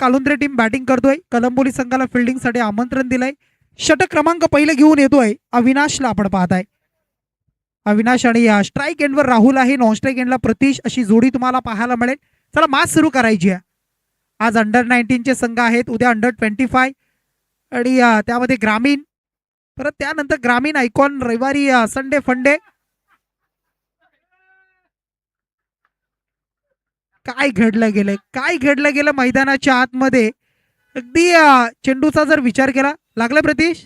कालुंद्रे team batting करतोय. कलंबोली संघाला फिल्डिंगसाठी आमंत्रण दिलंय. षटक क्रमांक पहिले घेऊन येतोय अविनाशला आपण पाहताय. अविनाश आणि स्ट्राईक एंडवर राहुल आहे, नॉन स्ट्राईक एंडला प्रतीश, अशी जोडी तुम्हाला पाहायला मिळेल. चला मॅच सुरू करायची आहे. आज अंडर-19चे संघ आहेत, उद्या अंडर-25 आणि त्यामध्ये ग्रामीण, परत त्यानंतर ग्रामीण आयकॉन रविवारी संडे फंडे. काय घडलं गेलं, काय घडलं गेलं मैदानाच्या आतमध्ये. अगदी चेंडूचा जर विचार केला, लागला प्रतीश.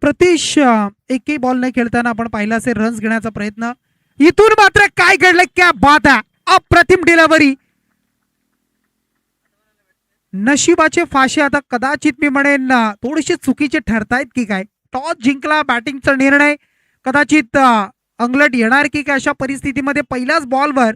प्रतीश एकही बॉल न खेळताना आपण पाहिलं असेल रन्स घेण्याचा प्रयत्न. इथून मात्र काय घडलं, क्या बात आहे, अप्रतिम डिलिव्हरी. नशिबाचे फाशे आता कदाचित मी म्हणेन थोडेसे चुकीचे ठरतायत की काय. टॉस जिंकला, बॅटिंगचा निर्णय कदाचित अंगलट येणार की काय. अशा परिस्थितीमध्ये पहिल्याच बॉलवर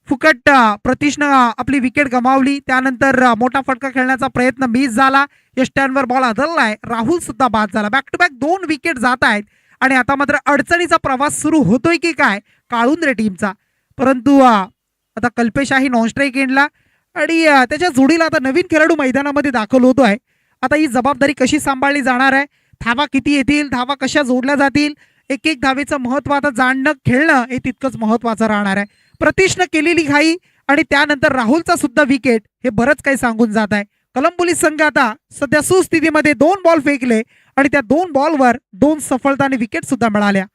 फुकट प्रतीशनं आपली विकेट गमावली. त्यानंतर मोठा फटका खेळण्याचा प्रयत्न मिस झाला. यष्ट्यांवर बॉल आदळलाय. राहुल सुद्धा बाद झाला. बॅक टू बॅक 2 विकेट जात आहेत आणि आता मात्र अडचणीचा प्रवास सुरू होतोय की काय काळुंद्रे टीमचा. परंतु आता कल्पेश आहे नॉन स्ट्राईक एंडला आणि त्याच्या जोडीला आता नवीन खेळाडू मैदानामध्ये दाखल होतोय. आता ही जबाबदारी कशी सांभाळली जाणार आहे, धावा किती येतील, धावा कशा जोडल्या जातील, एक एक धावेचं महत्व आता जाणणं, खेळणं हे तितकंच महत्वाचं राहणार आहे. प्रतीशनं केलेली घाई आणि त्यानंतर राहुलचा सुद्धा विकेट हे बरंच काही सांगून जात आहे. कलंबोली संघ आता सध्या सुस्थितीमध्ये 2 बॉल फेकले आणि त्या 2 बॉलवर 2 सफलता आणि विकेट सुद्धा मिळाल्या.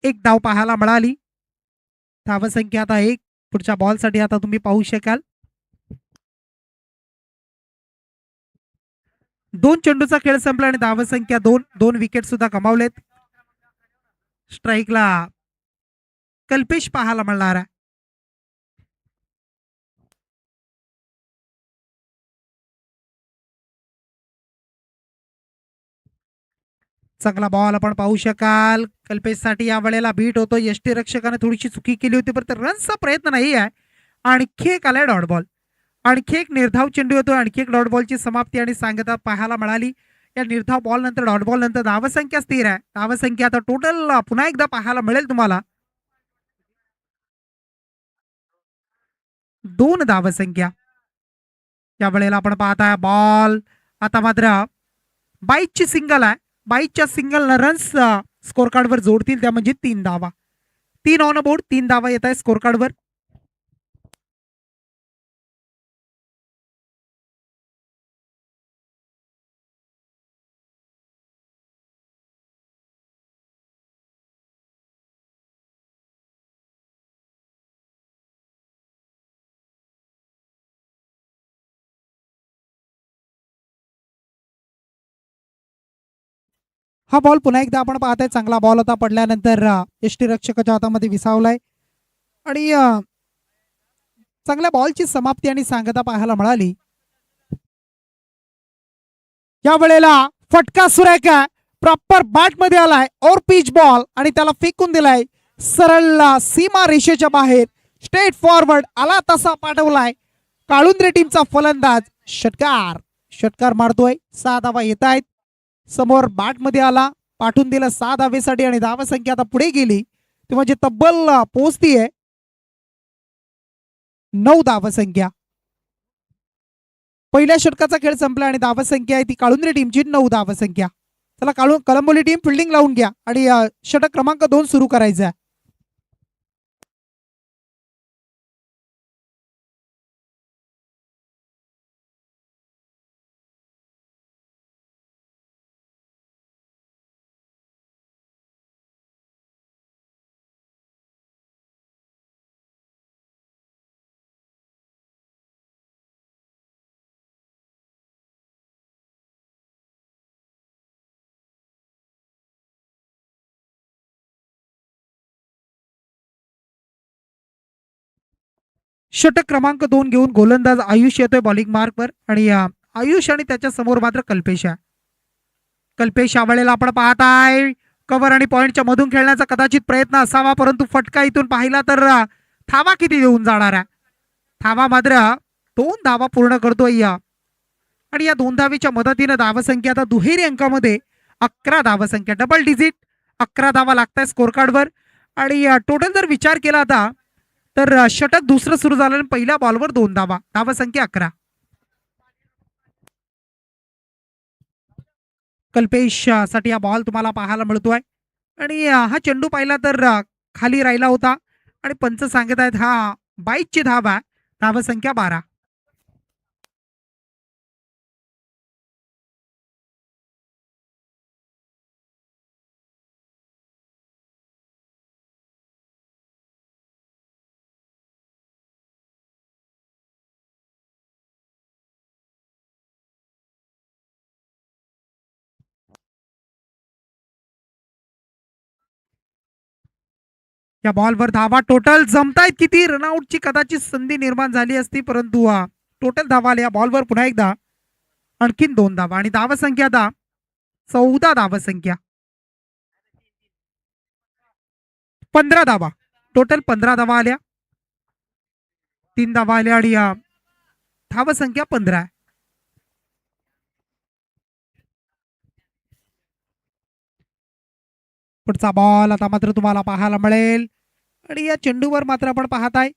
एक धाव पाहायला मिळाली. धावसंख्या आता 1. पुढच्या बॉलसाठी आता तुम्ही पाहू शकाल 2 चेंडूचा खेळ संपला आणि धावसंख्या 2. 2 विकेट सुद्धा गमावलेत. स्ट्राईकला कल्पेश पाहायला मिळणार आहे. चांगला बॉल आपण पाहू शकाल. कल्पेशसाठी या वेळेला बीट होतो. यष्टीरक्षकाने थोडीशी चुकी केली होती, पण रन्सचा प्रयत्न नाही आहे. आणखी एक आलाय डॉट बॉल. आणखी एक निर्धाव चेंडू येतो. आणखी एक डॉट बॉलची समाप्ती आणि सांगता पाहायला मिळाली. या निर्धाव बॉल नंतर डॉट बॉल नंतर धावसंख्या स्थिर आहे. धावसंख्या आता टोटल पुन्हा एकदा पाहायला मिळेल तुम्हाला 2 धावसंख्या. या वेळेला आपण पाहताय बॉल आता मात्र बाईकची सिंगल आहे. बाईकच्या सिंगल रन्स स्कोर कार्डवर जोडतील, त्या म्हणजे 3 धावा. 3 ऑन बोर्ड, 3 धावा येत आहे स्कोर कार्डवर. हा बॉल पुन्हा एकदा आपण पाहताय चांगला बॉल होता. पडल्यानंतर यष्टीरक्षकाच्या हातामध्ये विसावलाय आणि चांगल्या बॉलची समाप्ती आणि सांगता पाहायला मिळाली. या वेळेला फटका सुरेख आहे, प्रॉपर बॅट मध्ये आलाय और पिच बॉल आणि त्याला फेकून दिलाय सरळ सीमा रेषेच्या बाहेर. स्ट्रेट फॉरवर्ड आला तसा पाठवलाय. काळुंद्रे टीमचा फलंदाज षटकार षटकार मारतोय. 6 धावा येत आहेत. समोर बॅट मध्ये आला, पाठवून दिलं 6 धावेसाठी आणि धावसंख्या आता पुढे गेली ती म्हणजे तब्बल पोहोचतीये 9 धावसंख्या. पहिल्या षटकाचा खेळ संपला आणि धावसंख्या आहे ती काळुंद्रे टीमची 9 धावसंख्या. चला कलंबोली टीम फिल्डिंग लावून घ्या आणि षटक क्रमांक 2 सुरू करायचा आहे. षटक क्रमांक 2 घेऊन गोलंदाज आयुष येतोय बॉलिंग मार्कवर आणि आयुष आणि त्याच्या समोर मात्र कल्पेश आहे. कल्पेश यावेळेला आपण पाहताय कव्हर आणि पॉइंटच्या मधून खेळण्याचा कदाचित प्रयत्न असावा, परंतु फटका इथून पाहिला तर धावा किती देऊन जाणार आहे. धावा मात्र 2 धावा पूर्ण करतोय आणि या 2 धावेच्या मदतीने धावसंख्या आता दुहेरी अंकामध्ये 11 धावसंख्या, डबल डिजिट 11 धावा लागताय स्कोर कार्डवर. आणि टोटल जर विचार केला आता तर षटक दुसरं सुरू झालं आणि पहिल्या बॉलवर 2 धावा, धावसंख्या 11. कल्पेश साठी हा बॉल तुम्हाला पाहायला मिळतोय आणि हा चेंडू पाहिला तर खाली राहिला होता आणि पंच सांगत आहेत हा 22ची धाव आहे, धावसंख्या 12. या बॉलवर धावा टोटल जमतायत किती, रनआउटची कदाचित संधी निर्माण झाली असती, परंतु टोटल धावा या बॉलवर पुन्हा एकदा आणखीन 2 धावा आणि धावसंख्या आता 14 धावसंख्या, 15 धावा टोटल, 15 धावा आल्या, 3 धावा आल्या आणि धावसंख्या 15 आहे. पुढचा बॉल आता मात्र तुम्हाला पाहायला मिळेल आणि या चेंडूवर मात्र आपण पाहताय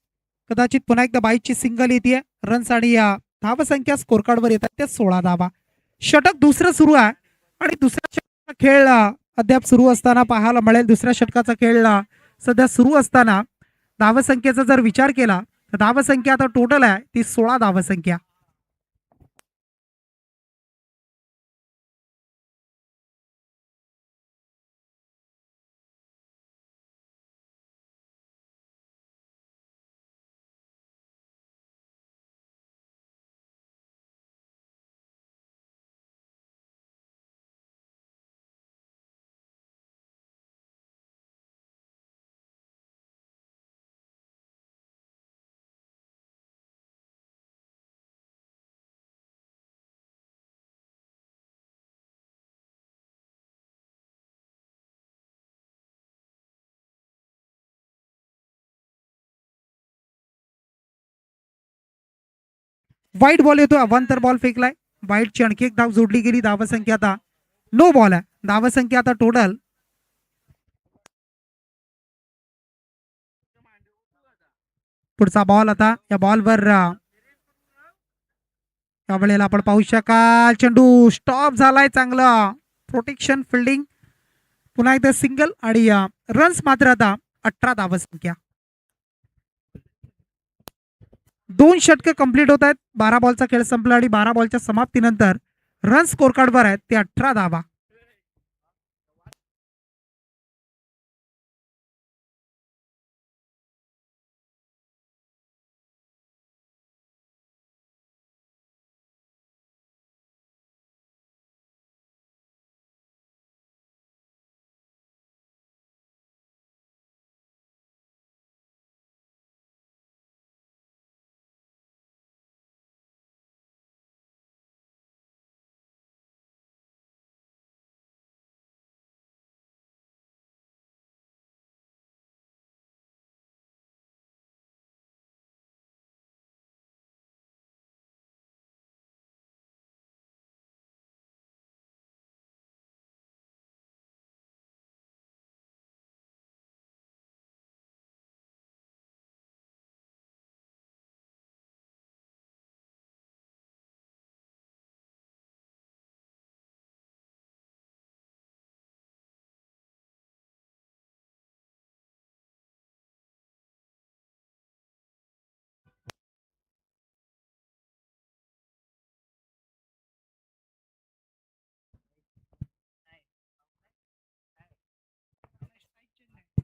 कदाचित पुन्हा एकदा 22ची सिंगल येते. रन्स आणि धावसंख्या स्कोर कार्डवर येतात त्या 16 धावा. षटक दुसरं सुरू आहे आणि दुसऱ्या षटकाचा खेळ अद्याप सुरू असताना पाहायला मिळेल. दुसऱ्या षटकाचा खेळ सध्या सुरू असताना धावसंख्येचा जर विचार केला तर धावसंख्या आता टोटल आहे ती 16 धावसंख्या. वाईट बॉल येतो, अवांतर बॉल फेकलाय, वाईटची आणखी एक धाव जोडली गेली. धावसंख्या आता नो बॉल आहे, धावसंख्या आता टोटल पुढचा बॉल आता या बॉलवर यावेळेला आपण पाहू शकाल चेंडू स्टॉप झालाय, चांगलं प्रोटेक्शन फिल्डिंग, पुन्हा एकदा सिंगल आणि रन्स मात्र आता 18 धावसंख्या. 2 षटकं कंप्लीट होत आहेत, 12 बॉलचा खेळ संपला आणि 12 बॉलच्या समाप्तीनंतर रन स्कोर कार्डवर आहेत ते 18 धावा.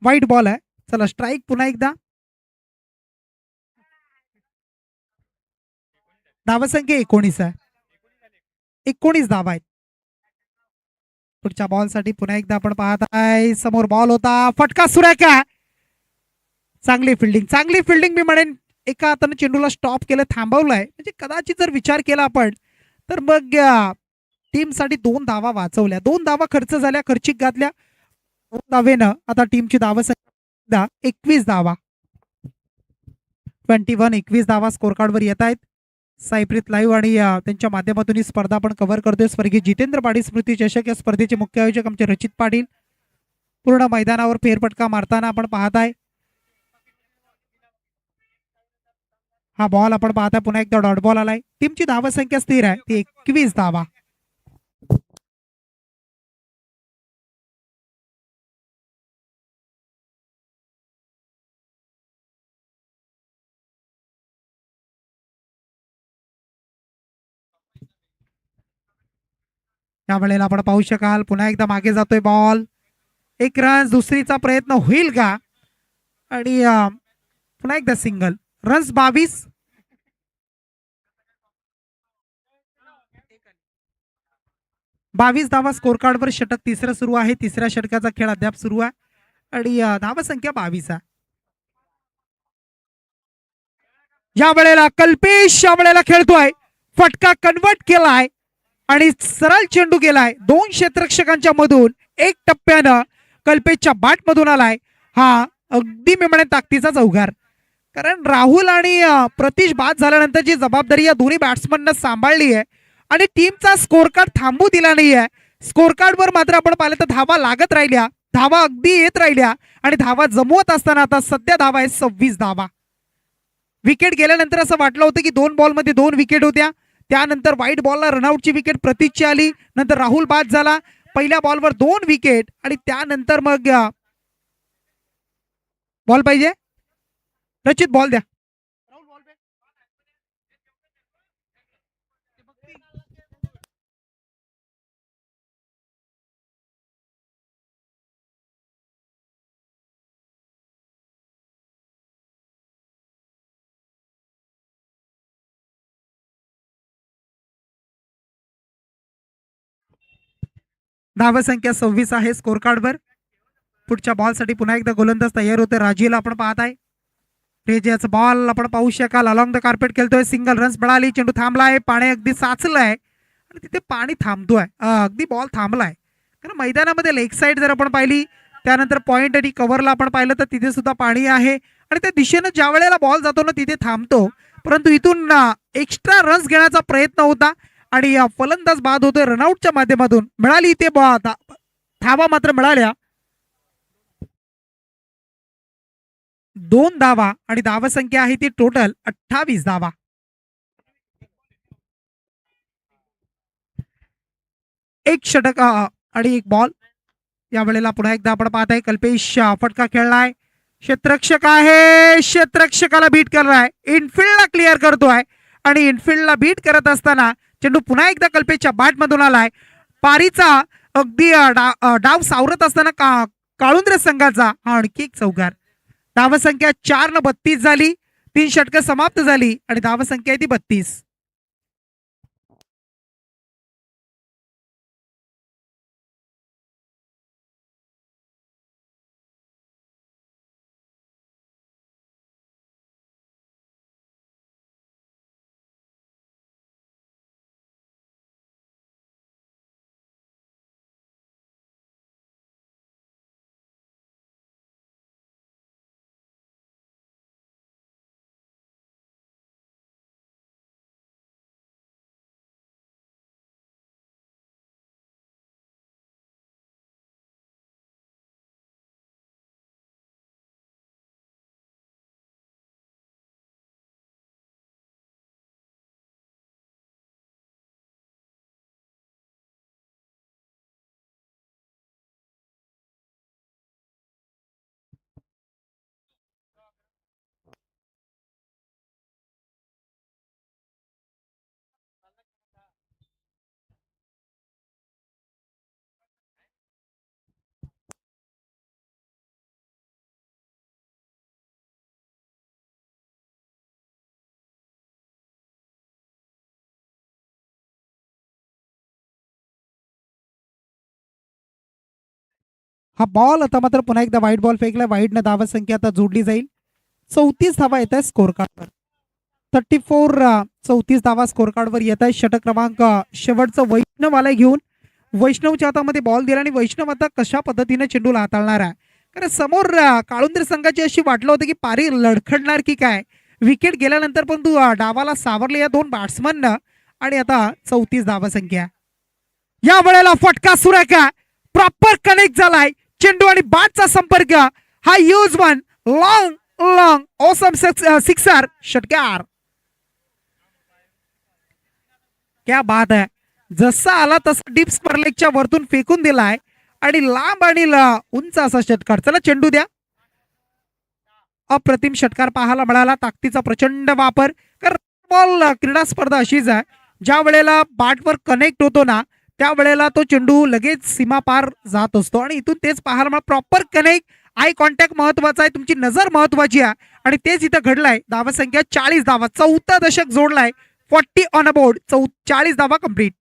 वाईट बॉल आहे, चला स्ट्राईक पुन्हा एकदा. धावसंख्या 19 आहे, 19 धावा आहेत. पुढच्या बॉल साठी पुन्हा एकदा आपण पाहत आहे, समोर बॉल होता, फटका सुरेख आहे, चांगली फिल्डिंग, चांगली फिल्डिंग मी म्हणेन एका हाताने चेंडूला स्टॉप केलं, थांबवलाय. म्हणजे कदाचित जर विचार केला आपण तर मग टीमसाठी 2 धावा वाचवल्या, 2 धावा खर्च झाल्या, खर्चिक घातल्या. 2 धावेनं आता टीमची धावसंख्या 21 धावा, 21 धावा स्कोर कार्डवर येत आहेत. सायप्रीत लाईव्ह आणि त्यांच्या माध्यमातून ही स्पर्धा आपण कव्हर करतोय. स्वर्गीय जितेंद्र पाटील स्मृती चषक या स्पर्धेचे मुख्य आयोजक आमचे रचित पाटील पूर्ण मैदानावर फेरफटका मारताना आपण पाहताय. हा बॉल आपण पाहताय पुन्हा एकदा डॉट बॉल आलाय. टीमची धावसंख्या स्थिर आहे, ती 21 धावा. या वेळेला आपण पाहू शकाल पुन्हा एकदा मागे जातोय बॉल. एक रन, दुसरीचा प्रयत्न होईल का? आणि पुन्हा एकदा सिंगल. रन्स 22. धावा स्कोर कार्डवर. षटक तिसरं सुरू आहे. तिसऱ्या षटकाचा खेळ अद्याप सुरू आहे आणि धावसंख्या 22 आहे. या वेळेला कल्पेश या वेळेला खेळतोय, फटका कन्वर्ट केलाय आणि सरळ चेंडू गेलाय 2 क्षेत्ररक्षकांच्या मधून. एक टप्प्यानं कल्पेशच्या बॅट मधून आलाय. हा अगदी मी म्हणेन ताकदीचा चौकार, कारण राहुल आणि प्रतीश बाद झाल्यानंतर जबाबदारी या दोन्ही बॅट्समननं सांभाळली आहे आणि टीमचा स्कोर कार्ड थांबू दिला नाहीये. स्कोर कार्डवर मात्र आपण पाहिलं तर धावा लागत राहिल्या, धावा अगदी येत राहिल्या आणि धावा जमवत असताना आता सध्या धावा आहे 26 धावा. विकेट गेल्यानंतर असं वाटलं होतं की 2 बॉलमध्ये 2 विकेट होत्या. त्यानंतर व्हाईट बॉलला रनआउटची विकेट प्रतीकची आली, नंतर राहुल बाद झाला. पहिल्या बॉलवर 2 विकेट आणि त्यानंतर मग बॉल पाहिजे. रचित बॉल द्या. धावसंख्या 26 आहे स्कोर कार्डवर. पुढच्या बॉलसाठी पुन्हा एकदा गोलंदाज तयार होते. राजीला आपण पाहत आहे. रेजियाचा बॉल आपण पाहू शकाल, अलॉंग द कार्पेट खेळतोय. सिंगल रन्स मिळाली, चेंडू थांबलाय, पाणी अगदी साचलंय आणि तिथे पाणी थांबतोय. अगदी बॉल थांबलाय, कारण मैदानामध्ये लेग साईड जर आपण पाहिली, त्यानंतर पॉइंट आणि कव्हरला आपण पाहिलं तर तिथे सुद्धा पाणी आहे आणि त्या दिशेनं ज्या वेळेला बॉल जातो ना तिथे थांबतो. परंतु इथून एक्स्ट्रा रन्स घेण्याचा प्रयत्न होता आणि फलंदाज बाद होतोय. रनआउटच्या माध्यमातून मिळाली इथे धावा मात्र मिळाल्या 2 धावा आणि धावसंख्या आहे ती टोटल 28 धावा. एक षटक आणि एक बॉल. या वेळेला पुन्हा एकदा आपण पाहताय कल्पेश फटका खेळलाय. क्षेत्ररक्षक आहे, क्षेत्ररक्षकाला बीट करलाय, इनफिल्डला क्लिअर करतोय आणि इनफिल्डला बीट करत असताना चेंडू पुन्हा एकदा कल्पेशच्या बॅट मधून आलाय. पारीचा अगदी डाव सावरत असताना काळुंद्रे संघाचा हा आणखी एक चौकार. धावसंख्या 4-32 झाली. 3 षटकं समाप्त झाली आणि धावसंख्या आहे ती 32. हा बॉल आता मात्र पुन्हा एकदा व्हाईट बॉल फेकला. व्हाईटनं धावसंख्या आता जोडली जाईल. 34 धावा येत आहे स्कोर कार्डवर. 34 34 धावा स्कोर कार्डवर येत आहे. षटक क्रमांक शेवटचं वैष्णववाला घेऊन वैष्णवच्या हातामध्ये बॉल दिला आणि वैष्णव आता कशा पद्धतीने चेंडूला हाताळणार आहे. कारण समोर काळुंद्रे संघाची अशी वाटलं होतं की पारी लडखडणार की काय. विकेट गेल्यानंतर पण तू डावाला सावरले या दोन बॅट्समन आणि आता 34 धावा संख्या. या वेळेला फटका सुरेखा प्रॉपर कनेक्ट झालाय. चेंडू आणि बॅटचा संपर्क हा use one long long awesome sixer षटकार. क्या बात आहे. जसा आला तसा डीप स्क्वेअर लेगच्या वरतून फेकून दिलाय आणि लांब आणि उंच असा षटकार. चला चेंडू द्या. अप्रतिम षटकार पाहायला मिळाला. ताकदीचा प्रचंड वापर. बॉल क्रीडा स्पर्धा अशीच आहे, ज्या वेळेला बॅटवर कनेक्ट होतो ना त्यावेळेला तो चेंडू लगेच सीमा पार जात असतो आणि इथून तेच पाहायला मला प्रॉपर कनेक्ट. आय कॉन्टॅक्ट महत्वाचा आहे, तुमची नजर महत्वाची आहे आणि तेच इथं घडलाय. धावा संख्या 40 धावा. 4थं दशक जोडलाय. 40 ऑन अ बोर्ड. 40 धावा कंप्लीट.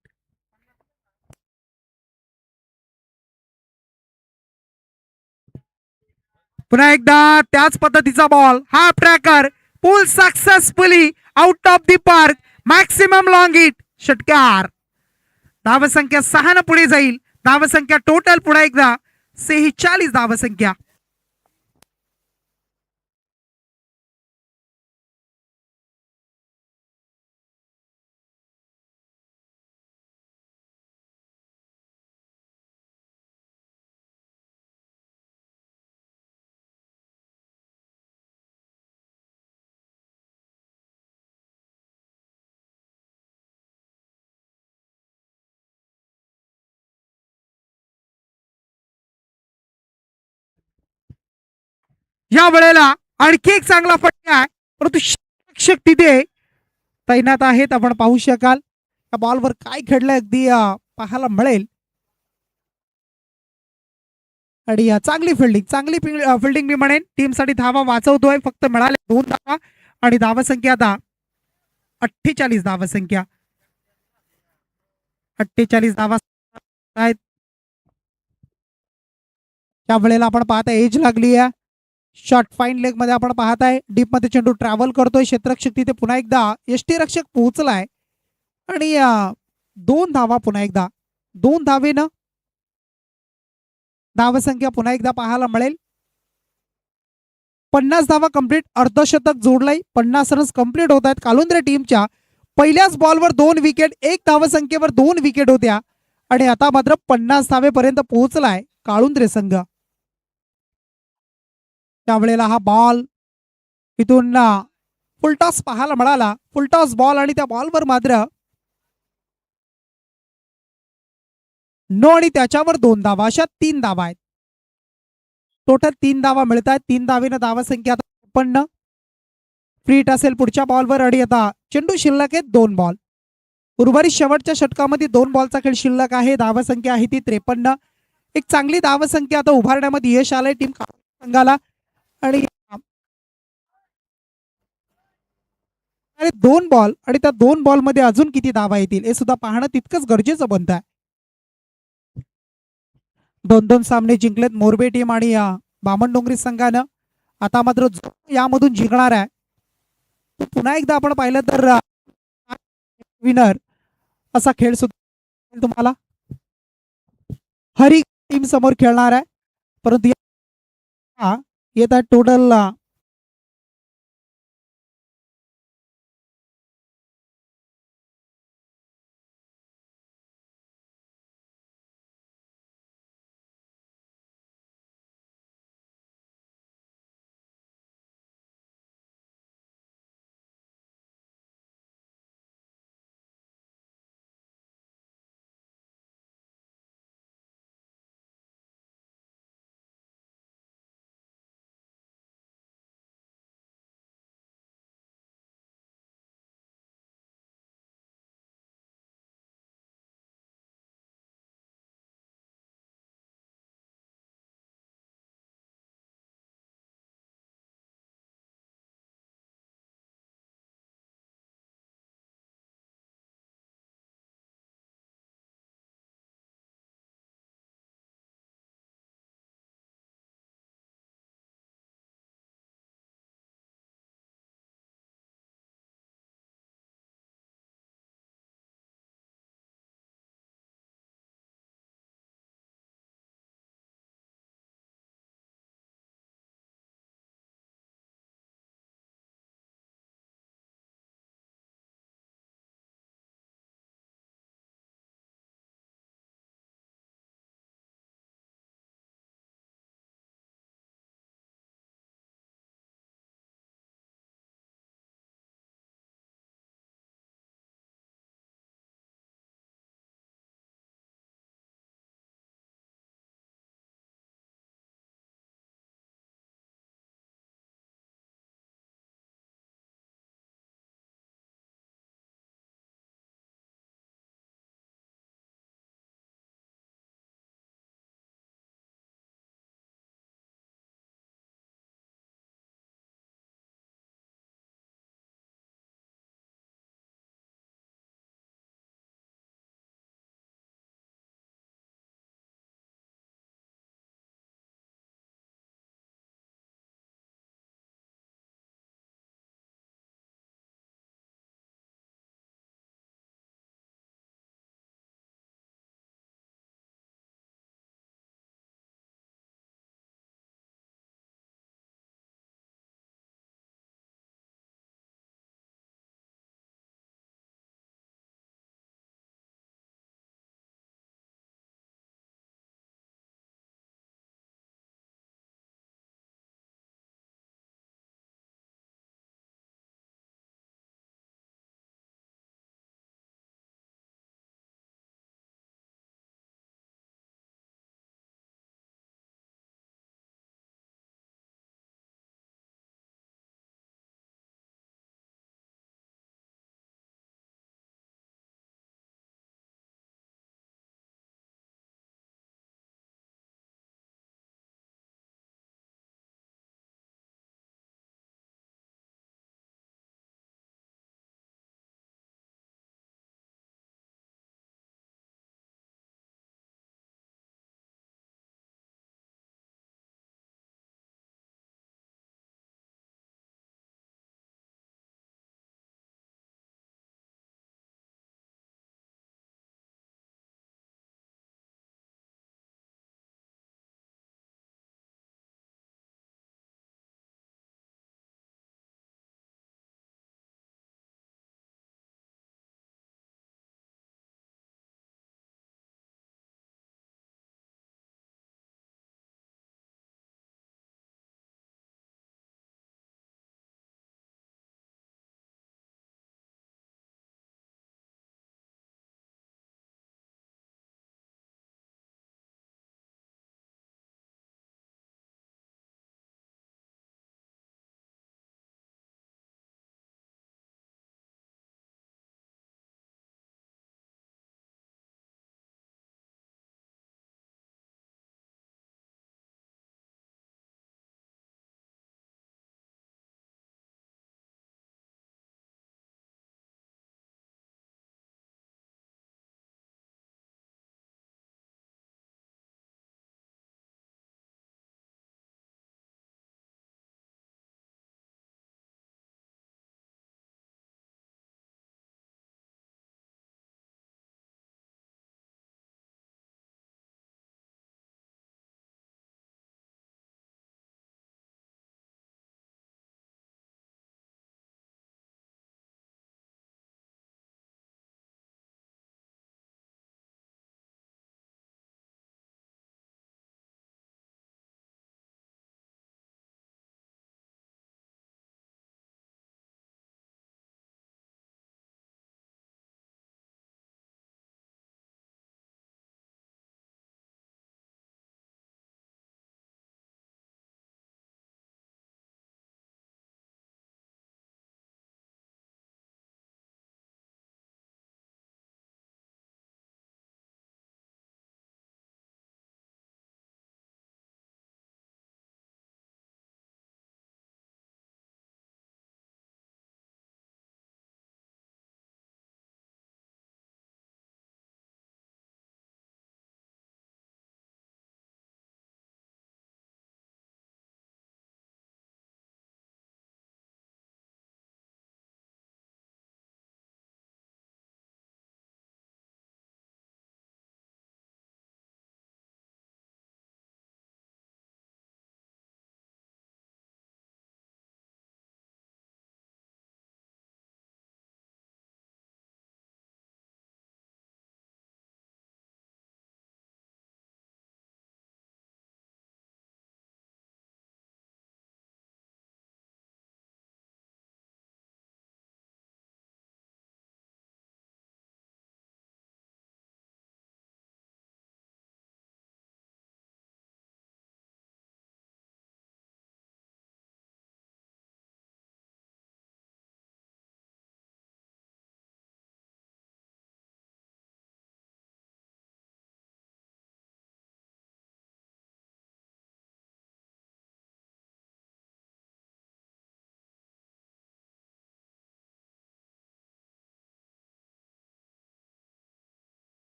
पुन्हा एकदा त्याच पद्धतीचा बॉल. हा tracker pull successfully out of the park. Maximum long hit षटकार. धावसंख्या 6 न पुढे जाईल. धावसंख्या टोटल पुन्हा एकदा 46 धावसंख्या. या वेळेला आणखी एक चांगला फटका आहे, परंतु शिक्षक तिथे तैनात आहेत. आपण पाहू शकाल त्या बॉलवर काय घडलंय अगदी पाहायला मिळेल. आणि चांगली फिल्डिंग, चांगली फिल्डिंग मी म्हणेन. टीमसाठी धावा वाचवतोय. फक्त मिळाले 2 धावा आणि धावा संख्या आता 48 धावा संख्या. 48 धावा आहेत. त्या वेळेला आपण पाहताय एज लागली आहे. शॉर्ट फाईन लेग मध्ये आपण पाहताय डीप मध्ये चेंडू ट्रॅव्हल करतोय. क्षेत्ररक्षक तिथे पुन्हा एकदा यष्टीरक्षक पोहोचलाय आणि 2 धावा पुन्हा एकदा. 2 धावेनं धावसंख्या पुन्हा एकदा पाहायला मिळेल. 50 धावा कंप्लीट. अर्धशतक जोडलंय. 50 रन्स कंप्लीट होत आहेत कालुंद्रे टीमच्या. पहिल्याच बॉलवर 2 विकेट. 1 धावसंख्येवर 2 विकेट होत्या आणि आता मात्र 50 धावेपर्यंत पोहोचलाय काळुंद्रे संघ. त्यावेळेला हा बॉल इथून फुलटॉस पाहायला मिळाला. फुलटॉस बॉल आणि त्या बॉलवर मात्र नो आणि त्याच्यावर 2 धावा. अशा 3 धावा आहेत. टोटल 3 धावा मिळत आहेत. 3 धावेनं धावा संख्या 56. फ्री हिट असेल पुढच्या बॉलवर आणि आता चेंडू शिल्लक आहेत 2 बॉल. उर्वरित शेवटच्या षटकामध्ये 2 बॉलचा खेळ शिल्लक आहे. धावा संख्या आहे ती 53. एक चांगली धावा संख्या आता उभारण्यामध्ये यश आलंय टीम संघाला आणि 2 बॉल आणि त्या 2 बॉल मध्ये अजून किती धावा येतील हे सुद्धा पाहणं तितकंच गरजेचं बनत आहे. 2-2 सामने जिंकलेत मोरबे टीम आणि बामणडोंगरी संघानं. आता मात्र यामधून जिंकणार आहे पुन्हा एकदा आपण पाहिलं तर विनर असा खेळ सुद्धा तुम्हाला हरी टीम समोर खेळणार आहे. परंतु येत आहे टोटल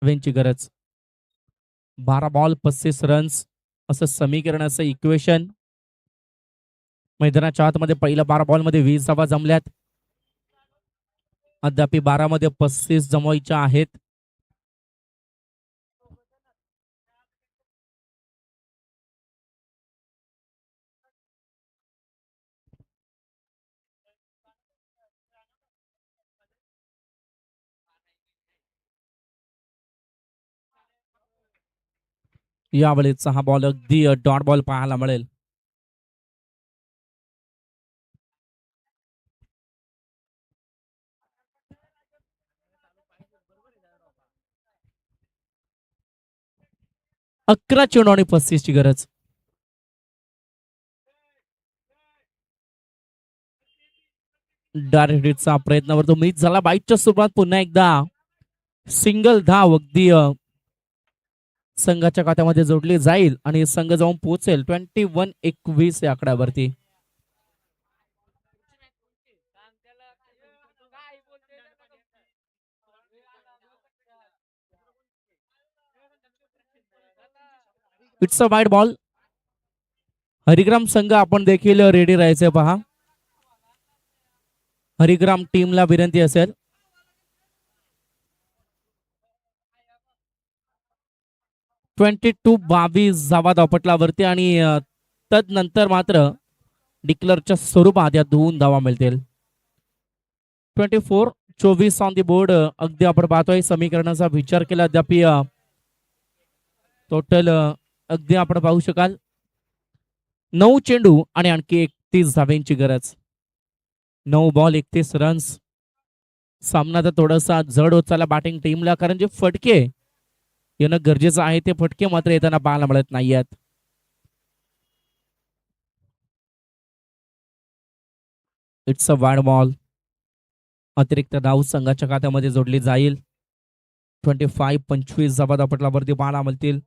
वेंची गरज. 12 बॉल 35 रन्स असं समीकरण, असं इक्वेशन. मैदानाच्या आतमध्ये पहिल्या 12 बॉल मध्ये 20 धावा जमल्यात. अद्याप 12 मध्ये 35 जमवायच्या आहेत. यावेळेचा हा बॉल अगदी डॉट बॉल पाहायला मिळेल. अकरा चेंडू आणि 35 ची गरज. डायरेक्ट हिटचा प्रयत्न करतो, मिस झाला. बाईकच्या सुरुवात पुन्हा एकदा सिंगल धाव अगदी संघाच्या खात्यामध्ये जोडली जाईल आणि संघ जाऊन पोहोचेल 21-21 या आकड्यावरती. It's a wide ball. हरिग्राम संघ आपण देखील रेडी राहायचे पहा. हरिग्राम टीमला विनंती असेल. (22-22) धावा धावपटलावरती आणि तदनंतर मात्र डिक्लरच्या स्वरूपात या 2 धावा मिळतील. 24-24 ऑन दी बोर्ड. अगदी आपण पाहतोय समीकरणाचा विचार केला अद्याप टोटल अगदी आपण पाहू शकाल 9 चेंडू आणि आणखी 31 धाव्यांची गरज. 9 बॉल 31 रन्स. सामना तर थोडासा जड होत चालला बॅटिंग टीमला, कारण जे फटके येणं गरजेचं आहे ते फटके मात्र येताना पाहायला मिळत नाहीयेत. It's a wide ball. अतिरिक्त धाव संघाच्या खात्यामध्ये जोडली जाईल. 25-25 धावा धावपटलावरती पाहायला मिळतील.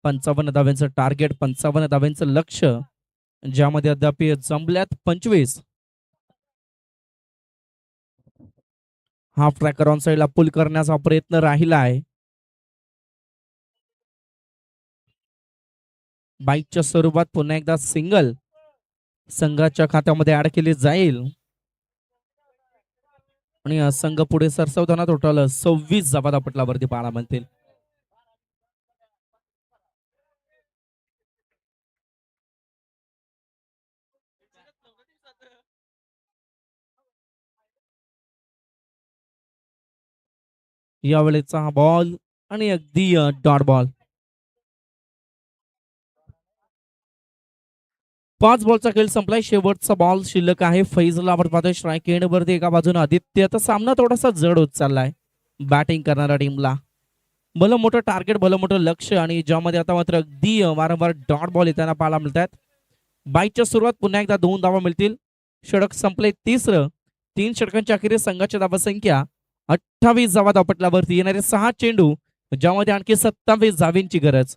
55 धाव्यांचं टार्गेट, 55 धाव्यांचं लक्ष, ज्यामध्ये अद्याप जमल्यात 25. हाफ ट्रॅकर ऑन साईडला पुल करण्याचा प्रयत्न राहिला आहे. बाईकच्या स्वरूपात पुन्हा एकदा सिंगल संघाच्या खात्यामध्ये ऍड केली जाईल आणि संघ पुढे सरसवताना टोटल 26 धावा धावपटलावरती पाहायला मिळतील. यावेळेचा हा बॉल आणि अगदी डॉट बॉल. 5 बॉलचा खेळ संपलाय. शेवटचा बॉल शिल्लक आहे. फैजला आपण पाहतोय स्ट्राईक एंड वरती, एका बाजूने आदित्य. आता सामना थोडासा जड होत चाललाय बॅटिंग करणाऱ्या टीमला. भलं मोठं टार्गेट, भलं मोठं लक्ष, आणि ज्यामध्ये आता मात्र अगदी वारंवार डॉट बॉल येताना पाहायला मिळतात. बाईकच्या सुरुवात पुन्हा एकदा 2 धावा मिळतील. षटक संपले तिसरं. 3 षटकांच्या अखेरीस संघाची धावा संख्या 28 धावा धावपटलावरती. येणारे 6 चेंडू, ज्यामध्ये आणखी 27 धावींची गरज.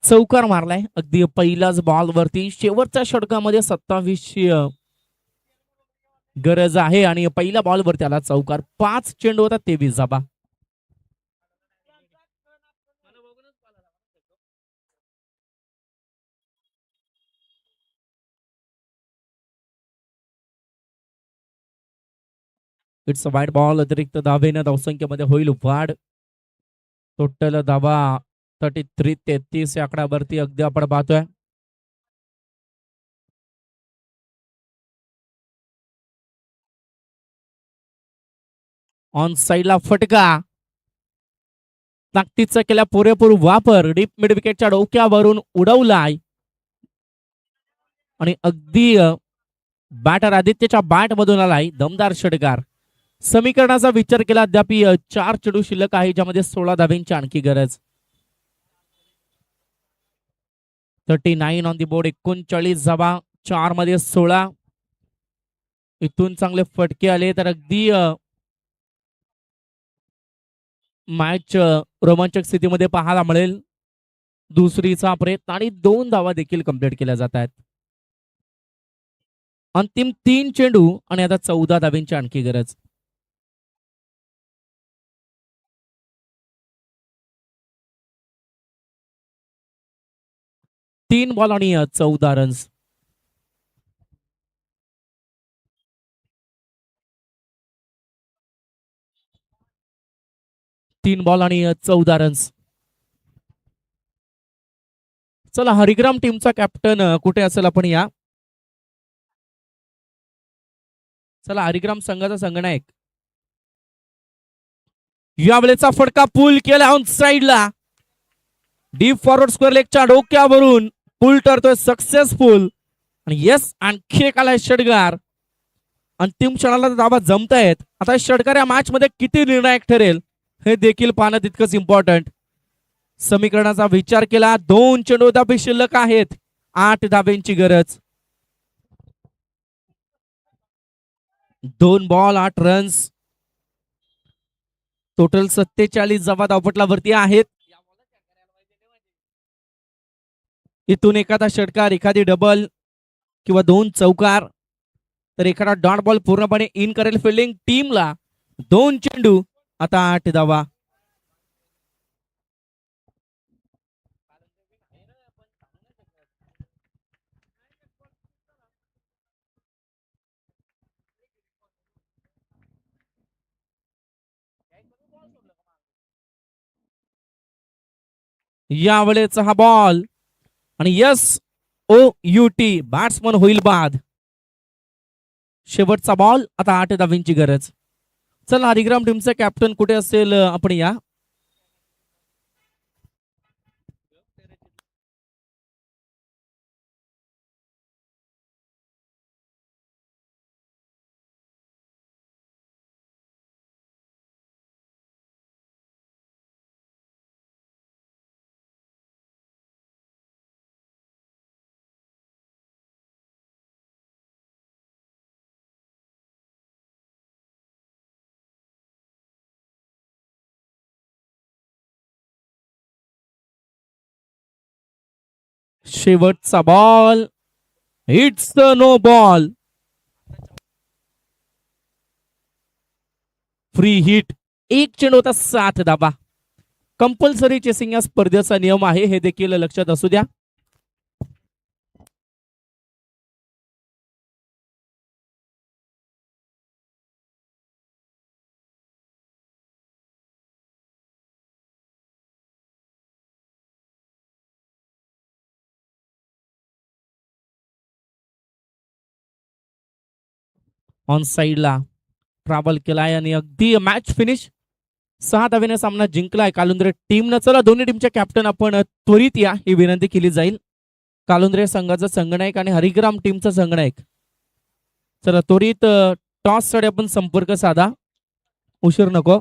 चौकार मारलाय अगदी पहिल्याच बॉल वरती. शेवटच्या षटकामध्ये 27 ची गरज आहे आणि पहिल्या बॉल वरती आला चौकार. 5 चेंडू होता 23 धावा. It's a wide ball. अतिरिक्त धावेनं धावसंख्येमध्ये होईल वाढ. टोटल धावा 33-33 या आकड्यावरती अगदी आपण पाहतोय. ऑन साईडला फटका. ताकदीचा केला पुरेपूर वापर. डीप मिड विकेटच्या डोक्यावरून उडवलाय आणि अगदी बॅटर आदित्यच्या बॅट मधून आलाय दमदार षटकार. समीकरणाचा विचार केला अद्याप 4 चेंडू शिल्लक आहे ज्यामध्ये 16 धाब्यांची आणखी गरज. 39 ऑन दी बोर्ड. 39 धाबा, 4 मध्ये 16. इथून चांगले फटके आले तर अगदी मॅच रोमांचक स्थितीमध्ये पाहायला मिळेल. दुसरीचा प्रयत्न आणि 2 धावा देखील कंप्लीट केल्या जात आहेत. अंतिम 3 चेंडू आणि आता 14 धाब्यांची आणखी गरज. तीन बॉल आणि 14 रन्स. तीन बॉल आणि 14 रन्स. चला हरिग्राम टीमचा कॅप्टन कुठे असेल आपण या. चला हरिग्राम संघाचा संगनायक. यावेळेचा फटका पूल केला ऑन साइडला. डीप फॉरवर्ड स्क्वेअर लेगच्या डोक्यावरून पूल ठरतोय सक्सेसफुल. आणि येस आणखी एक आलाय षटकार. अंतिम क्षणाला धावा जमतायत. आता षटकार या मॅच मध्ये किती निर्णायक ठरेल हे देखील पाहणं तितकंच इम्पॉर्टंट. समीकरणाचा विचार केला 2 चेंडू धाबे शिल्लक आहेत. 8 धाब्यांची गरज. 2 बॉल 8 रन्स. टोटल 47 धावा धावपटलावरती आहेत. इथून एखादा षटकार, एखादी डबल किंवा 2 चौकार तर एखादा डॉट बॉल पूर्णपणे इन करेल फिल्डिंग टीमला. 2 चेंडू आता 8 धावा. यावेळेचा हा बॉल आणि यस OUT बॅट्समन होईल बाद. शेवटचा बॉल आता 8 धाव्यांची गरज. चला हरिग्राम टीमचा कॅप्टन कुठे असेल आपण या. शेवटचा ball. It's no ball. Free hit. 1 चेंडू होता 7 धाबा. कंपल्सरी चेसिंग या स्पर्धेचा नियम आहे हे देखील लक्षात असू द्या. ऑन साइडला ट्रॅव्हल केलाय आणि अगदी मॅच फिनिश. 6 धावेने सामना जिंकलाय कालुंद्रे टीमनं. चला दोन्ही टीमच्या कॅप्टन आपण त्वरित या ही विनंती केली जाईल. कालुंद्रे संघाचा संगनायक आणि हरिग्राम टीमचा संगनायक. चला त्वरित टॉस साठी आपण संपर्क साधा. उशीर नको.